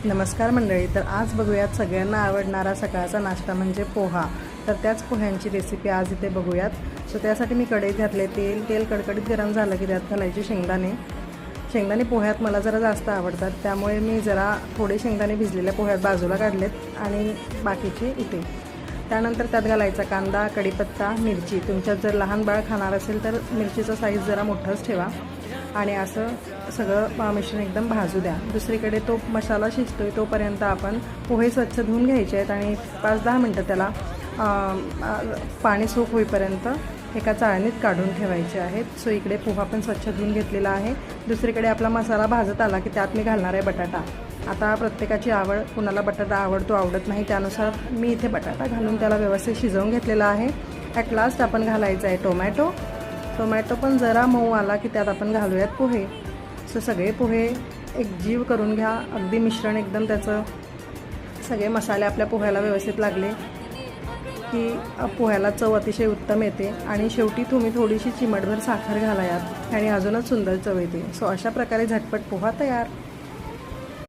नमस्कार मंडळी. तर आज बघूयात सगळ्यांना आवडणारा सकाळचा नाश्ता म्हणजे पोहा. तर त्याच पोह्यांची रेसिपी आज इथे बघूयात. सो त्यासाठी मी कढईत घातले तेल कडकडीत गरम झालं की त्यात घालायचे शेंगदाणे पोह्यात मला जरा जास्त आवडतात, त्यामुळे मी जरा थोडे शेंगदाणे भिजलेल्या पोह्यात बाजूला काढलेत आणि बाकीचे इथे. त्यानंतर त्यात घालायचा कांदा, कढीपत्ता, मिरची. तुमच्यात जर लहान बाळ खाणार असेल तर मिरचीचा साईज जरा मोठाच ठेवा आणि असं सगळं मिश्रण एकदम भाजू द्या. दुसरीकडे तो मसाला शिजतोय तोपर्यंत आपण पोहे स्वच्छ धुवून घ्यायचे आहेत आणि 5-10 मिनटं त्याला पाणी सूक होईपर्यंत एका चाळणीत काढून ठेवायचे आहेत. सो इकडे पोहा पण स्वच्छ धुवून घेतलेला आहे. दुसरीकडे आपला मसाला भाजत आला की त्यात मी घालणार आहे बटाटा. आता प्रत्येकाची आवड, कुणाला बटाटा आवडतो आवडत नाही, त्यानुसार मी इथे बटाटा घालून त्याला व्यवस्थित शिजवून घेतलेला आहे. ॲट लास्ट आपण घालायचं आहे टोमॅटो पण जरा मऊ आला की त्यात आपण घालूयात पोहे. सो सगळे पोहे एकजीव करून घ्या. अगदी मिश्रण एकदम त्याचं सगळे मसाले आपल्या पोह्याला व्यवस्थित लागले की पोह्याला चव अतिशय उत्तम येते. आणि शेवटी तुम्ही थोडीशी चिमटभर साखर घालायात आणि अजूनच सुंदर चव येते. सो अशा प्रकारे झटपट पोहा तयार.